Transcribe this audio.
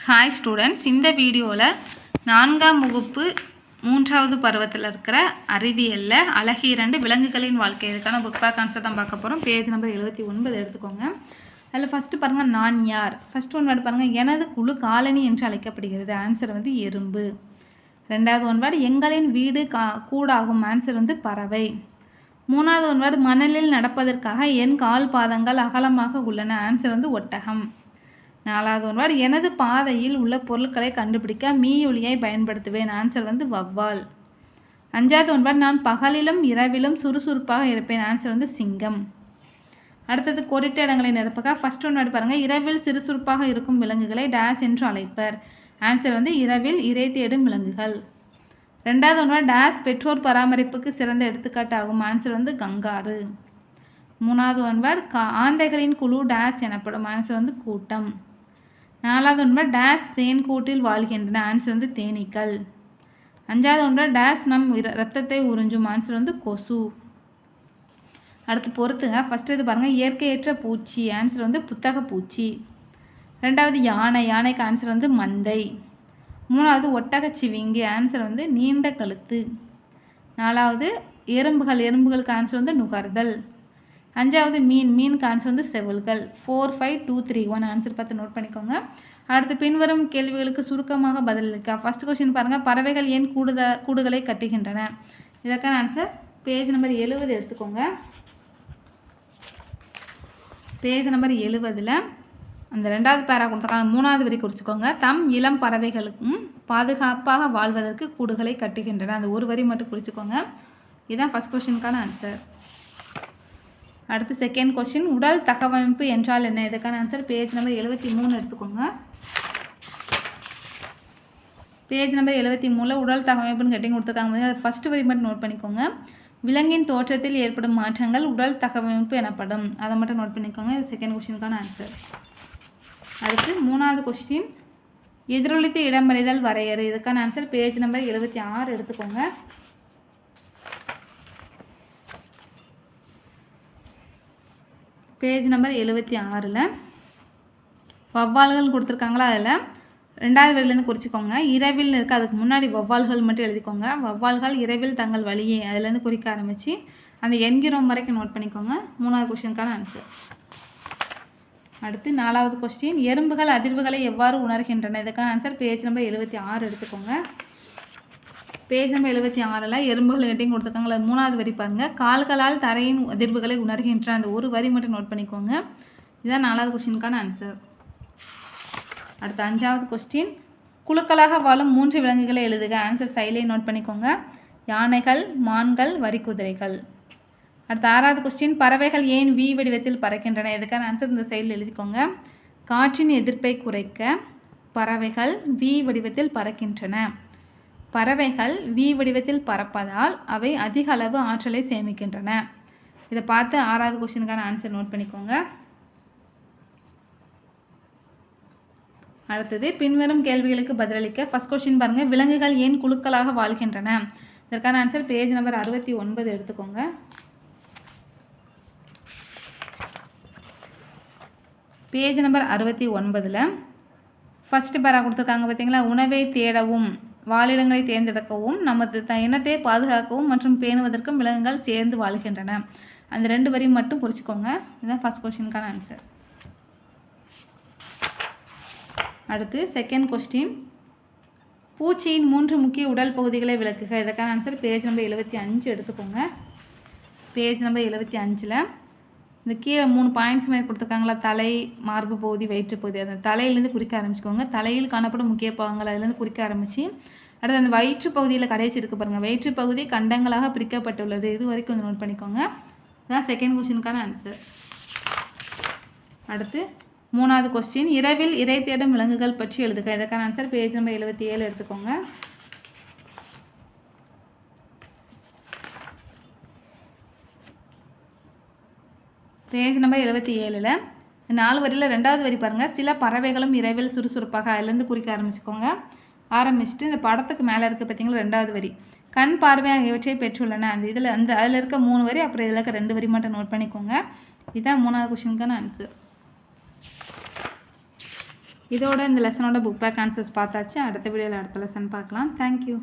Hi students, இந்த வீடியோவில் 4ஆம் வகுப்பு 3வது பருவத்தில் இருக்கிற அறிவியலில் அழகு 2 விலங்குகளின் வாழ்க்கை இதுக்கான புக் பேக் ஆன்சர் தான் பார்க்க போகிறோம். பேஜ் நம்பர் 79 எடுத்துக்கோங்க. அதில் ஃபஸ்ட்டு பாருங்கள், நான் யார். ஃபஸ்ட் ஒன் வேர்டு பாருங்கள், எனது குழு காலனி என்று அழைக்கப்படுகிறது. ஆன்சர் வந்து எறும்பு. ரெண்டாவது ஒன் வேர்டு, எங்களின் வீடு கூடாகும். ஆன்சர் வந்து பறவை. மூணாவது ஒன் வேர்டு, மணலில் நடப்பதற்காக என் கால் பாதங்கள் அகலமாக உள்ளன. ஆன்சர் வந்து ஒட்டகம். நாலாவது ஒன் வேர்டு, எனது பாதையில் உள்ள பொருட்களை கண்டுபிடிக்க மீயொலியை பயன்படுத்துவேன். ஆன்சர் வந்து வவ்வால். அஞ்சாவது ஒன் வேர்டு, நான் பகலிலும் இரவிலும் சுறுசுறுப்பாக இருப்பேன். ஆன்சர் வந்து சிங்கம். அடுத்தது கோடிட்ட இடங்களை நிரப்புக. ஃபர்ஸ்ட் ஒன் வேர்டு பாருங்கள், இரவில் சுறுசுறுப்பாக இருக்கும் விலங்குகளை டேஸ் என்று அழைப்பர். ஆன்சர் வந்து இரவில் இரை தேடும் விலங்குகள். ரெண்டாவது ஒன் வேர்டு, டேஸ் பெற்றோர் பராமரிப்புக்கு சிறந்த எடுத்துக்காட்டாகும். ஆன்சர் வந்து கங்காரு. மூணாவது ஒன் வேர்டு, ஆந்தைகளின் குழு டேஸ் எனப்படும். ஆன்சர் வந்து கூட்டம். நாலாவது ஒன் வேர்டு, டேஸ் தேன் கூட்டில் வாழ்கின்றன. ஆன்சர் வந்து தேனீக்கள். அஞ்சாவது ஒன் வேர்டு, டேஸ் நம் ரத்தத்தை உறிஞ்சும். ஆன்சர் வந்து கொசு. அடுத்து பொறுத்துங்க. ஃபஸ்ட்டு இது பாருங்கள், இயற்கையற்ற பூச்சி. ஆன்சர் வந்து புத்தக பூச்சி. ரெண்டாவது யானை. யானைக்கு ஆன்சர் வந்து மந்தை. மூணாவது ஒட்டகச்சிவிங்கி. ஆன்சர் வந்து நீண்ட கழுத்து. நாலாவது எறும்புகள். எறும்புகளுக்கு ஆன்சர் வந்து நுகர்தல். அஞ்சாவது மீன். மீனுக்கு ஆன்சர் வந்து செவல்கள். 4, 5, 2, 3, 1 ஆன்சர் பார்த்து நோட் பண்ணிக்கோங்க. அடுத்து பின்வரும் கேள்விகளுக்கு சுருக்கமாக பதிலளிக்க. ஃபஸ்ட் கொஸ்டின் பாருங்கள், பறவைகள் ஏன் கூடுகளை கட்டுகின்றன. இதற்கான ஆன்சர் பேஜ் நம்பர் 70 எடுத்துக்கோங்க. பேஜ் நம்பர் 70ல் அந்த ரெண்டாவது பேரா கொடுத்துருக்காங்க, மூணாவது வரி குறிச்சிக்கோங்க. தம் இளம் பறவைகளுக்கும் பாதுகாப்பாக வாழ்வதற்கு கூடுகளை கட்டுகின்றன. அந்த ஒரு வரி மட்டும் குறிச்சிக்கோங்க. இதுதான் ஃபஸ்ட் கொஸ்டினுக்கான ஆன்சர். அடுத்து செகண்ட் கொஸ்டின், உடல் தகவமைப்பு என்றால் என்ன. இதுக்கான ஆன்சர் பேஜ் நம்பர் 73 எடுத்துக்கோங்க. பேஜ் நம்பர் 73ல் உடல் தகவமைப்புன்னு கட்டிங் கொடுத்துருக்காங்க. அது ஃபஸ்ட்டு வரி மட்டும் நோட் பண்ணிக்கோங்க. விலங்கின் தோற்றத்தில் ஏற்படும் மாற்றங்கள் உடல் தகவமைப்பு எனப்படும். அதை மட்டும் நோட் பண்ணிக்கோங்க. இது செகண்ட் கொஸ்டினுக்கான ஆன்சர். அடுத்து மூணாவது கொஸ்டின், எதிரொலித்து இடமறிதல் வரையறு. இதுக்கான ஆன்சர் பேஜ் நம்பர் 76 எடுத்துக்கோங்க. பேஜ் நம்பர் 76ல் வவ்வால்கள் கொடுத்துருக்காங்களா, அதில் ரெண்டாவது வரியிலேருந்து குறிச்சிக்கோங்க. இரவில் இருக்குது, அதுக்கு முன்னாடி வவ்வால்கள் மட்டும் எழுதிக்கோங்க. வவ்வால்கள் இரவில் தங்கள் வழியை அதுலேருந்து குறிக்க ஆரம்பித்து அந்த என்கிறோம் வரைக்கும் நோட் பண்ணிக்கோங்க. மூணாவது கொஸ்டினுக்கான ஆன்சர். அடுத்து நாலாவது கொஸ்டின், எறும்புகள் அதிர்வுகளை எவ்வாறு உணர்கின்றன. இதுக்கான ஆன்சர் பேஜ் நம்பர் 76 எடுத்துக்கோங்க. பேஜ் நம்பர் 76ல் எறும்புகள் எட்டையும் கொடுத்துருக்காங்களா, மூணாவது வரி பாருங்கள், கால்களால் தரையின் அதிர்வுகளை உணர்கின்ற. அந்த ஒரு வரி மட்டும் நோட் பண்ணிக்கோங்க. இதுதான் நாலாவது கொஸ்டினுக்கான ஆன்சர். அடுத்து அஞ்சாவது கொஸ்டின், குழுக்களாக வாழும் 3 விலங்குகளை எழுதுக. ஆன்சர் சைலே நோட் பண்ணிக்கோங்க. யானைகள், மான்கள், வரிக்குதிரைகள். அடுத்து ஆறாவது கொஸ்டின், பறவைகள் ஏன் வி வடிவத்தில் பறக்கின்றன. இதுக்கான ஆன்சர் இந்த சைடில் எழுதிக்கோங்க. காற்றின் எதிர்ப்பை குறைக்க பறவைகள் வி வடிவத்தில் பறக்கின்றன. பறவைகள் வி வடிவத்தில் பறப்பதால் அவை அதிக அளவு ஆற்றலை சேமிக்கின்றன. இதை பார்த்து ஆறாவது கொஸ்டினுக்கான ஆன்சர் நோட் பண்ணிக்கோங்க. அடுத்தது பின்வரும் கேள்விகளுக்கு பதிலளிக்க. ஃபர்ஸ்ட் கொஸ்டின் பாருங்கள், விலங்குகள் ஏன் குழுக்களாக வாழ்கின்றன. இதற்கான ஆன்சர் பேஜ் நம்பர் 69 எடுத்துக்கோங்க. பேஜ் நம்பர் 69ல் ஃபஸ்ட்டு பேரா கொடுத்துருக்காங்க பார்த்தீங்களா, உணவை தேடவும் வாழிடங்களை தேர்ந்தெடுக்கவும் நமது இனத்தை பாதுகாக்கவும் மற்றும் பேணுவதற்கும் விலங்குகள் சேர்ந்து வாழ்கின்றன. அந்த 2 வரி மட்டும் குறிச்சிக்கோங்க. இதுதான் ஃபஸ்ட் கொஸ்டினுக்கான ஆன்சர். அடுத்து செகண்ட் கொஸ்டின், பூச்சியின் 3 முக்கிய உடல் பகுதிகளை விளக்குக. இதற்கான ஆன்சர் பேஜ் நம்பர் 75 எடுத்துக்கோங்க. பேஜ் நம்பர் 75ல் இந்த கீழே 3 பாயிண்ட்ஸ் மாதிரி கொடுத்துருக்காங்களா, தலை, மார்பு பகுதி, வயிற்று பகுதி. அந்த தலையிலேருந்து குறிக்க ஆரம்பிச்சுக்கோங்க. தலையில் காணப்படும் முக்கிய பாகங்கள் அதுலேருந்து குறிக்க ஆரம்பித்து அடுத்து அந்த வயிற்று பகுதியில் கடைசி இருக்குது பாருங்கள், வயிற்று பகுதி கண்டங்களாக பிரிக்கப்பட்டுள்ளது. இது வரைக்கும் கொஞ்சம் நோட் பண்ணிக்கோங்க. இதுதான் செகண்ட் கொஸ்டினுக்கான ஆன்சர். அடுத்து மூணாவது கொஸ்டின், இரவில் இரை தேடும் விலங்குகள் பற்றி எழுதுக. இதற்கான ஆன்சர் பேஜ் நம்பர் 77 எடுத்துக்கோங்க. பேஜ் நம்பர் 77ல் 4 வரியில் ரெண்டாவது வரி பாருங்கள், சில பறவைகளும் இரவில் சுறுசுறுப்பாக அதுலேருந்து குறிக்க ஆரம்பிச்சுக்கோங்க. ஆரம்பிச்சுட்டு இந்த படத்துக்கு மேலே இருக்குது பார்த்தீங்களா, ரெண்டாவது வரி, கண் பார்வை ஆகியவற்றை பெற்றுள்ளன. அதில் இருக்க 3 வரி, அப்புறம் இதில் இருக்க 2 வரி மட்டும் நோட் பண்ணிக்கோங்க. இதுதான் மூணாவது கொஸ்டினுக்கான ஆன்சர். இதோட இந்த லெசனோட புக் பேக் ஆன்சர்ஸ் பார்த்தாச்சு. அடுத்த வீடியோவில் அடுத்த லெசன் பார்க்கலாம். தேங்க்யூ.